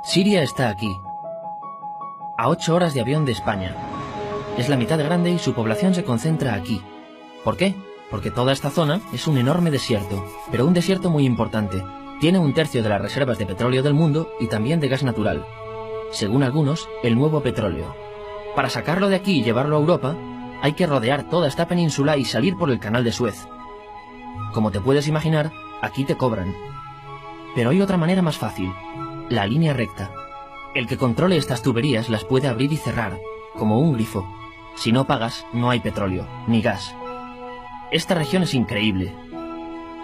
Siria está aquí, a 8 horas de avión de España. Es la mitad de grande y su población se concentra aquí. ¿Por qué? Porque toda esta zona es un enorme desierto, pero un desierto muy importante. Tiene 1/3 de las reservas de petróleo del mundo y también de gas natural. Según algunos, el nuevo petróleo. Para sacarlo de aquí y llevarlo a Europa, hay que rodear toda esta península y salir por el canal de Suez. Como te puedes imaginar, aquí te cobran. Pero hay otra manera más fácil, la línea recta. El que controle estas tuberías las puede abrir y cerrar, como un grifo. Si no pagas, no hay petróleo, ni gas. Esta región es increíble.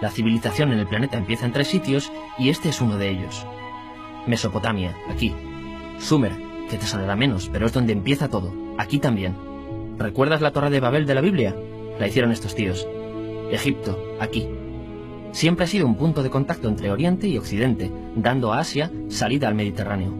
La civilización en el planeta empieza en 3 sitios y este es uno de ellos. Mesopotamia, aquí. Sumer, que te sonará menos, pero es donde empieza todo. Aquí también. ¿Recuerdas la Torre de Babel de la Biblia? La hicieron estos tíos. Egipto, aquí. Siempre ha sido un punto de contacto entre Oriente y Occidente, dando a Asia salida al Mediterráneo.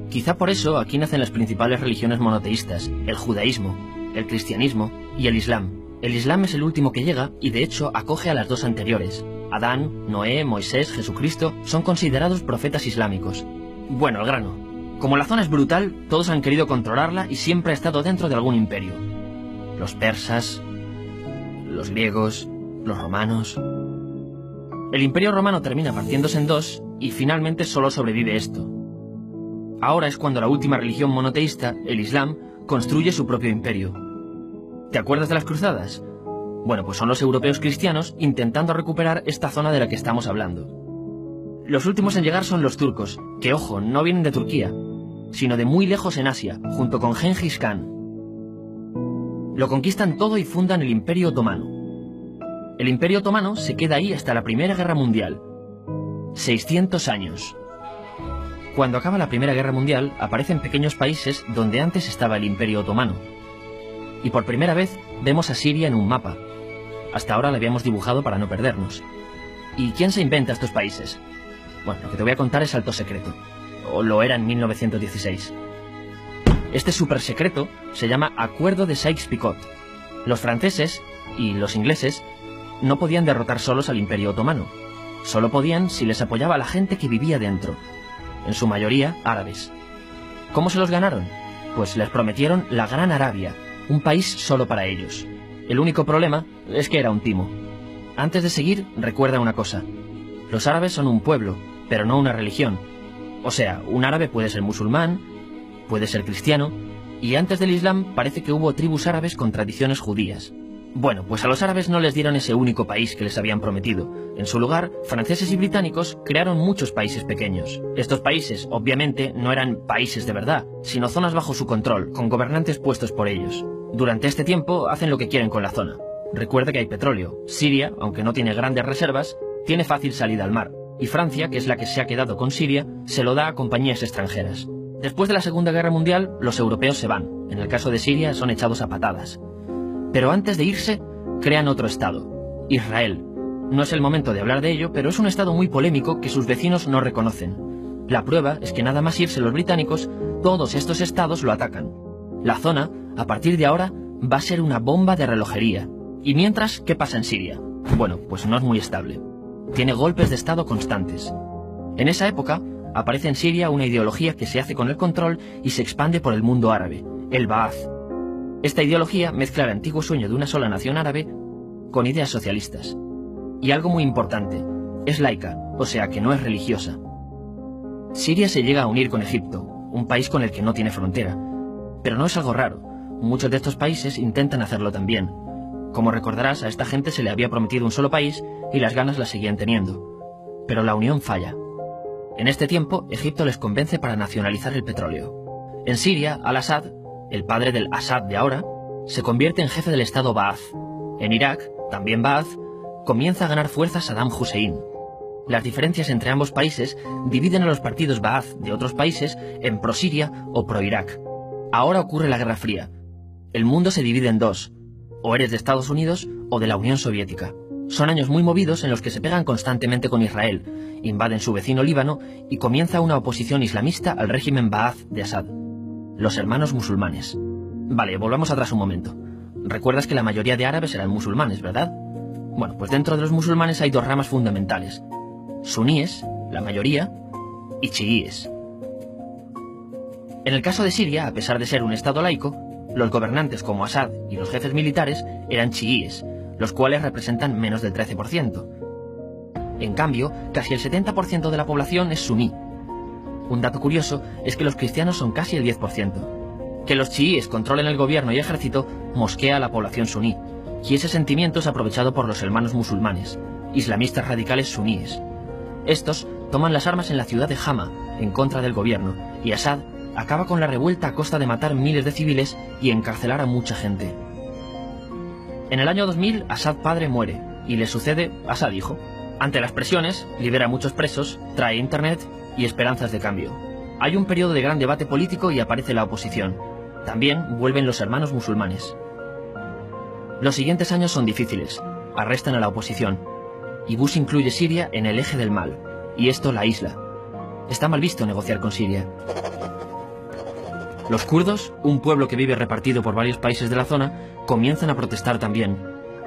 Quizá por eso aquí nacen las principales religiones monoteístas, el judaísmo, el cristianismo y el islam. El islam es el último que llega y de hecho acoge a las 2 anteriores. Adán, Noé, Moisés, Jesucristo son considerados profetas islámicos. Bueno, al grano. Como la zona es brutal, todos han querido controlarla y siempre ha estado dentro de algún imperio. Los persas, los griegos, los romanos. El imperio romano termina partiéndose en 2 y finalmente solo sobrevive esto. Ahora es cuando la última religión monoteísta, el islam, construye su propio imperio. ¿Te acuerdas de las cruzadas? Bueno, pues son los europeos cristianos intentando recuperar esta zona de la que estamos hablando. Los últimos en llegar son los turcos, que ojo, no vienen de Turquía, sino de muy lejos en Asia, junto con Gengis Khan. Lo conquistan todo y fundan el Imperio Otomano. El Imperio Otomano se queda ahí hasta la Primera Guerra Mundial. 600 años. Cuando acaba la Primera Guerra Mundial, aparecen pequeños países donde antes estaba el Imperio Otomano. Y por primera vez vemos a Siria en un mapa. Hasta ahora la habíamos dibujado para no perdernos. ¿Y quién se inventa estos países? Bueno, lo que te voy a contar es alto secreto. O lo era en 1916. Este súper secreto se llama Acuerdo de Sykes-Picot. Los franceses y los ingleses no podían derrotar solos al Imperio Otomano. Solo podían si les apoyaba la gente que vivía dentro. En su mayoría, árabes. ¿Cómo se los ganaron? Pues les prometieron la Gran Arabia, un país solo para ellos. El único problema es que era un timo. Antes de seguir, recuerda una cosa. Los árabes son un pueblo, pero no una religión. O sea, un árabe puede ser musulmán, puede ser cristiano, y antes del Islam parece que hubo tribus árabes con tradiciones judías. Bueno, pues a los árabes no les dieron ese único país que les habían prometido. En su lugar, franceses y británicos crearon muchos países pequeños. Estos países, obviamente, no eran países de verdad, sino zonas bajo su control, con gobernantes puestos por ellos. Durante este tiempo hacen lo que quieren con la zona. Recuerda que hay petróleo. Siria, aunque no tiene grandes reservas, tiene fácil salida al mar. Y Francia, que es la que se ha quedado con Siria, se lo da a compañías extranjeras. Después de la Segunda Guerra Mundial, los europeos se van. En el caso de Siria, son echados a patadas. Pero antes de irse, crean otro estado, Israel. No es el momento de hablar de ello, pero es un estado muy polémico que sus vecinos no reconocen. La prueba es que nada más irse los británicos, todos estos estados lo atacan. La zona, a partir de ahora, va a ser una bomba de relojería. Y mientras, ¿qué pasa en Siria? Bueno, pues no es muy estable. Tiene golpes de estado constantes. En esa época, aparece en Siria una ideología que se hace con el control y se expande por el mundo árabe, el Ba'ath. Esta ideología mezcla el antiguo sueño de una sola nación árabe con ideas socialistas. Y algo muy importante, es laica, o sea que no es religiosa. Siria se llega a unir con Egipto, un país con el que no tiene frontera. Pero no es algo raro, muchos de estos países intentan hacerlo también. Como recordarás, a esta gente se le había prometido un solo país y las ganas las seguían teniendo. Pero la unión falla. En este tiempo, Egipto les convence para nacionalizar el petróleo. En Siria, Al-Assad, el padre del Assad de ahora, se convierte en jefe del estado Ba'ath. En Irak, también Ba'ath, comienza a ganar fuerza Saddam Hussein. Las diferencias entre ambos países dividen a los partidos Ba'ath de otros países en pro-Siria o pro-Irak. Ahora ocurre la Guerra Fría. El mundo se divide en 2. O eres de Estados Unidos o de la Unión Soviética. Son años muy movidos en los que se pegan constantemente con Israel, invaden su vecino Líbano y comienza una oposición islamista al régimen Ba'ath de Assad. Los hermanos musulmanes. Vale, volvamos atrás un momento. Recuerdas que la mayoría de árabes eran musulmanes, ¿verdad? Bueno, pues dentro de los musulmanes hay 2 ramas fundamentales. Suníes, la mayoría, y chiíes. En el caso de Siria, a pesar de ser un estado laico, los gobernantes como Assad y los jefes militares eran chiíes, los cuales representan menos del 13%. En cambio, casi el 70% de la población es suní. Un dato curioso es que los cristianos son casi el 10%. Que los chiíes controlen el gobierno y ejército mosquea a la población suní, y ese sentimiento es aprovechado por los hermanos musulmanes, islamistas radicales suníes. Estos toman las armas en la ciudad de Hama, en contra del gobierno, y Assad acaba con la revuelta a costa de matar miles de civiles y encarcelar a mucha gente. En el año 2000, Assad padre muere, y le sucede Assad hijo. Ante las presiones, libera a muchos presos, trae internet y esperanzas de cambio. Hay un periodo de gran debate político y aparece la oposición. También vuelven los hermanos musulmanes. Los siguientes años son difíciles. Arrestan a la oposición. Y Bush incluye Siria en el eje del mal, y esto la aísla. Está mal visto negociar con Siria. Los kurdos, un pueblo que vive repartido por varios países de la zona, comienzan a protestar también.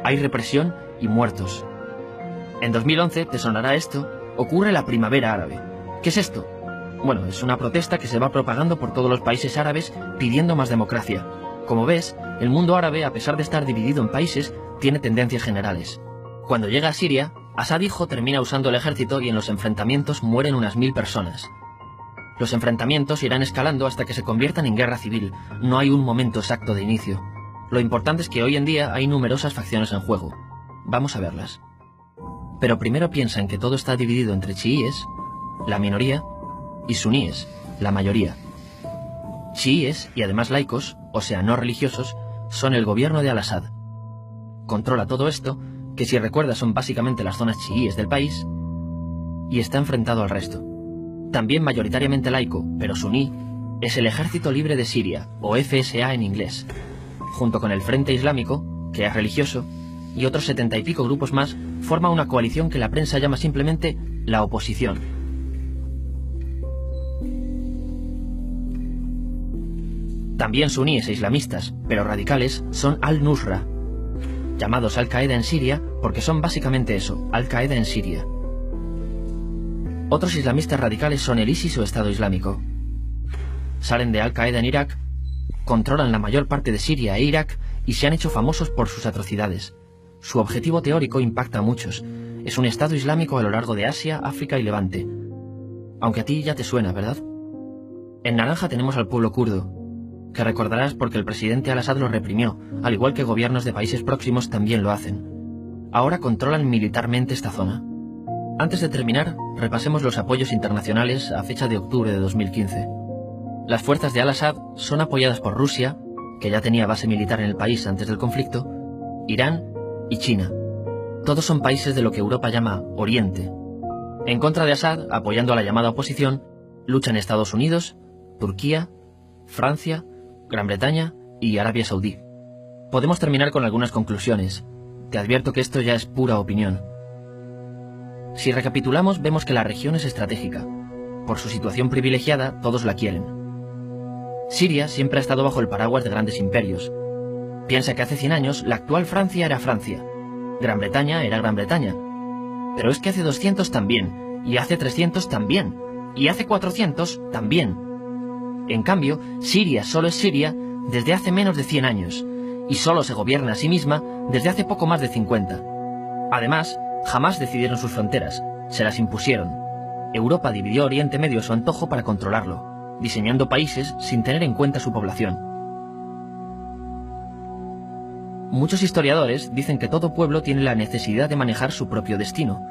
Hay represión y muertos. En 2011, te sonará esto, ocurre la Primavera Árabe. ¿Qué es esto? Bueno, es una protesta que se va propagando por todos los países árabes pidiendo más democracia. Como ves, el mundo árabe, a pesar de estar dividido en países, tiene tendencias generales. Cuando llega a Siria, Assad hijo termina usando el ejército y en los enfrentamientos mueren unas 1000 personas. Los enfrentamientos irán escalando hasta que se conviertan en guerra civil. No hay un momento exacto de inicio. Lo importante es que hoy en día hay numerosas facciones en juego. Vamos a verlas. Pero primero piensa en que todo está dividido entre chiíes, la minoría, y suníes, la mayoría. Chiíes, y además laicos, o sea, no religiosos, son el gobierno de Al-Assad. Controla todo esto, que si recuerdas son básicamente las zonas chiíes del país, y está enfrentado al resto. También mayoritariamente laico, pero suní, es el Ejército Libre de Siria, o FSA en inglés, junto con el Frente Islámico, que es religioso, y otros 70 y pico grupos más, forma una coalición que la prensa llama simplemente la oposición. También suníes e islamistas, pero radicales, son Al-Nusra, llamados Al-Qaeda en Siria porque son básicamente eso, Al-Qaeda en Siria. Otros islamistas radicales son el ISIS o Estado Islámico. Salen de Al-Qaeda en Irak, controlan la mayor parte de Siria e Irak y se han hecho famosos por sus atrocidades. Su objetivo teórico impacta a muchos. Es un Estado Islámico a lo largo de Asia, África y Levante. Aunque a ti ya te suena, ¿verdad? En naranja tenemos al pueblo kurdo, que recordarás porque el presidente Al-Assad lo reprimió, al igual que gobiernos de países próximos también lo hacen. Ahora controlan militarmente esta zona. Antes de terminar, repasemos los apoyos internacionales a fecha de octubre de 2015. Las fuerzas de Al-Assad son apoyadas por Rusia, que ya tenía base militar en el país antes del conflicto, Irán y China. Todos son países de lo que Europa llama Oriente. En contra de Assad, apoyando a la llamada oposición, luchan Estados Unidos, Turquía, Francia, Gran Bretaña y Arabia Saudí. Podemos terminar con algunas conclusiones. Te advierto que esto ya es pura opinión. Si recapitulamos, vemos que la región es estratégica. Por su situación privilegiada, todos la quieren. Siria siempre ha estado bajo el paraguas de grandes imperios. Piensa que hace 100 años la actual Francia era Francia. Gran Bretaña era Gran Bretaña. Pero es que hace 200 también, y hace 300 también, y hace 400 también. En cambio, Siria solo es Siria desde hace menos de 100 años, y solo se gobierna a sí misma desde hace poco más de 50. Además, jamás decidieron sus fronteras, se las impusieron. Europa dividió Oriente Medio a su antojo para controlarlo, diseñando países sin tener en cuenta su población. Muchos historiadores dicen que todo pueblo tiene la necesidad de manejar su propio destino,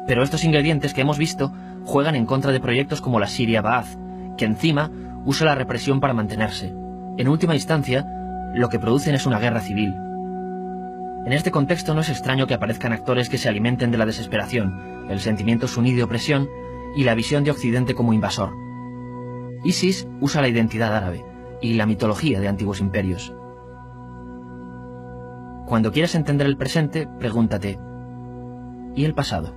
pero estos ingredientes que hemos visto juegan en contra de proyectos como la Siria Ba'ath, que encima usa la represión para mantenerse. En última instancia, lo que producen es una guerra civil. En este contexto no es extraño que aparezcan actores que se alimenten de la desesperación, el sentimiento suní de opresión y la visión de Occidente como invasor. ISIS usa la identidad árabe y la mitología de antiguos imperios. Cuando quieras entender el presente, pregúntate, ¿y el pasado?